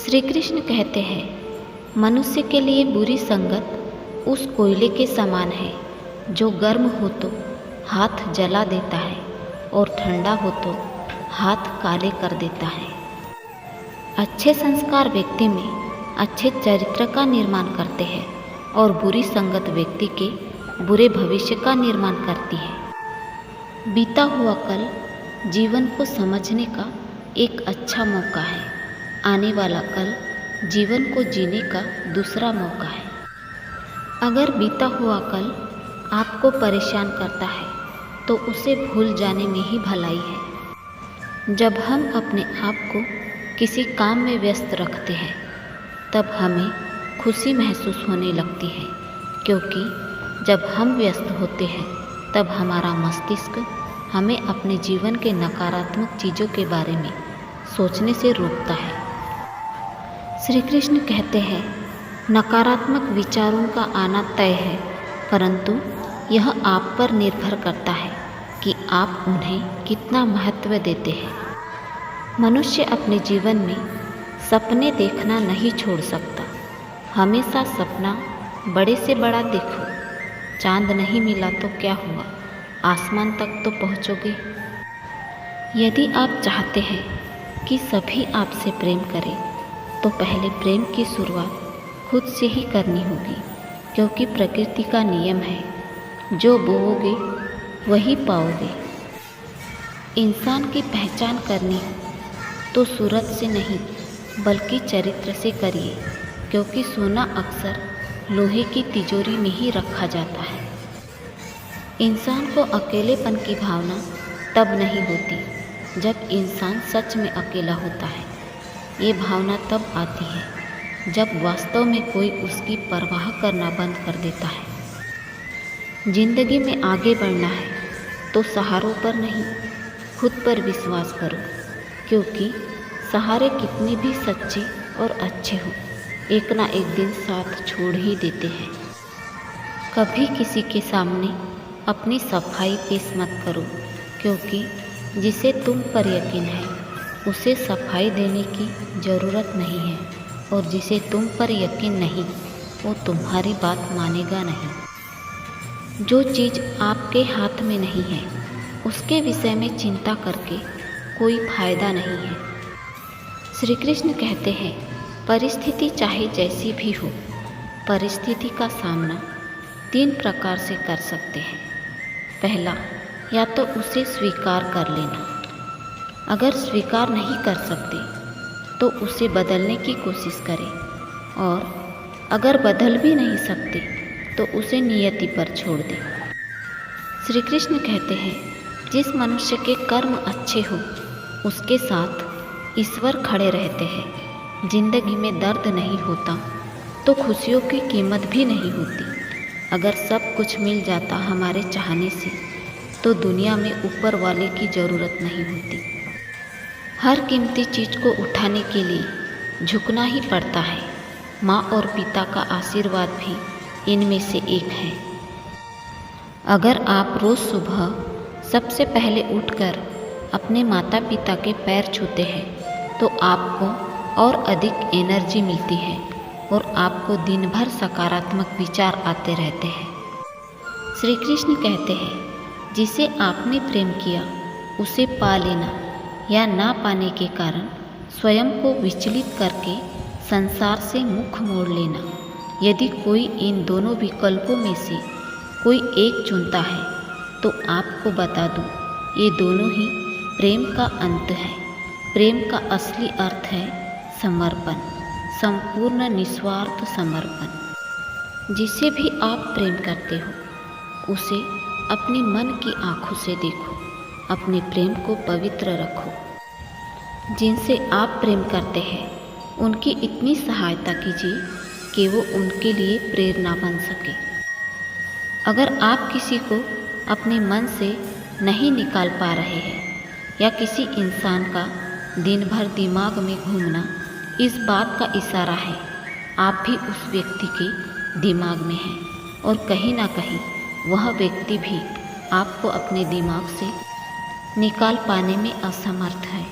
श्री कृष्ण कहते हैं, मनुष्य के लिए बुरी संगत उस कोयले के समान है जो गर्म हो तो हाथ जला देता है और ठंडा हो तो हाथ काले कर देता है। अच्छे संस्कार व्यक्ति में अच्छे चरित्र का निर्माण करते हैं और बुरी संगत व्यक्ति के बुरे भविष्य का निर्माण करती है। बीता हुआ कल जीवन को समझने का एक अच्छा मौका है। आने वाला कल जीवन को जीने का दूसरा मौका है। अगर बीता हुआ कल आपको परेशान करता है तो उसे भूल जाने में ही भलाई है। जब हम अपने आप को किसी काम में व्यस्त रखते हैं तब हमें खुशी महसूस होने लगती है, क्योंकि जब हम व्यस्त होते हैं तब हमारा मस्तिष्क हमें अपने जीवन के नकारात्मक चीज़ों के बारे में सोचने से रोकता है। श्री कृष्ण कहते हैं, नकारात्मक विचारों का आना तय है, परंतु यह आप पर निर्भर करता है कि आप उन्हें कितना महत्व देते हैं। मनुष्य अपने जीवन में सपने देखना नहीं छोड़ सकता। हमेशा सपना बड़े से बड़ा देखो। चांद नहीं मिला तो क्या हुआ, आसमान तक तो पहुँचोगे। यदि आप चाहते हैं कि सभी आपसे प्रेम करें तो पहले प्रेम की शुरुआत खुद से ही करनी होगी, क्योंकि प्रकृति का नियम है, जो बोओगे वही पाओगे। इंसान की पहचान करनी हो तो सूरत से नहीं बल्कि चरित्र से करिए, क्योंकि सोना अक्सर लोहे की तिजोरी में ही रखा जाता है। इंसान को अकेलेपन की भावना तब नहीं होती जब इंसान सच में अकेला होता है। ये भावना तब आती है जब वास्तव में कोई उसकी परवाह करना बंद कर देता है। जिंदगी में आगे बढ़ना है तो सहारों पर नहीं, खुद पर विश्वास करो, क्योंकि सहारे कितने भी सच्चे और अच्छे हो, एक ना एक दिन साथ छोड़ ही देते हैं। कभी किसी के सामने अपनी सफाई पेश मत करो, क्योंकि जिसे तुम पर यकीन है उसे सफाई देने की ज़रूरत नहीं है, और जिसे तुम पर यकीन नहीं वो तुम्हारी बात मानेगा नहीं। जो चीज़ आपके हाथ में नहीं है उसके विषय में चिंता करके कोई फायदा नहीं है। श्री कृष्ण कहते हैं, परिस्थिति चाहे जैसी भी हो, परिस्थिति का सामना 3 प्रकार से कर सकते हैं। पहला, या तो उसे स्वीकार कर लेना। अगर स्वीकार नहीं कर सकते तो उसे बदलने की कोशिश करें, और अगर बदल भी नहीं सकते तो उसे नियति पर छोड़ दें। श्री कृष्ण कहते हैं, जिस मनुष्य के कर्म अच्छे हो उसके साथ ईश्वर खड़े रहते हैं। जिंदगी में दर्द नहीं होता तो खुशियों की कीमत भी नहीं होती। अगर सब कुछ मिल जाता हमारे चाहने से तो दुनिया में ऊपर वाले की ज़रूरत नहीं होती। हर कीमती चीज़ को उठाने के लिए झुकना ही पड़ता है। माँ और पिता का आशीर्वाद भी इनमें से एक है। अगर आप रोज़ सुबह सबसे पहले उठकर अपने माता पिता के पैर छूते हैं तो आपको और अधिक एनर्जी मिलती है और आपको दिन भर सकारात्मक विचार आते रहते हैं। श्री कृष्ण कहते हैं, जिसे आपने प्रेम किया उसे पा लेना या ना पाने के कारण स्वयं को विचलित करके संसार से मुख मोड़ लेना। यदि कोई इन दोनों विकल्पों में से कोई एक चुनता है तो आपको बता दूं, ये दोनों ही प्रेम का अंत है। प्रेम का असली अर्थ है समर्पण, संपूर्ण निस्वार्थ समर्पण। जिसे भी आप प्रेम करते हो उसे अपने मन की आंखों से देखो, अपने प्रेम को पवित्र रखो। जिनसे आप प्रेम करते हैं उनकी इतनी सहायता कीजिए कि वो उनके लिए प्रेरणा बन सके। अगर आप किसी को अपने मन से नहीं निकाल पा रहे हैं या किसी इंसान का दिन भर दिमाग में घूमना इस बात का इशारा है आप भी उस व्यक्ति के दिमाग में हैं, और कहीं ना कहीं वह व्यक्ति भी आपको अपने दिमाग से निकाल पाने में असमर्थ है।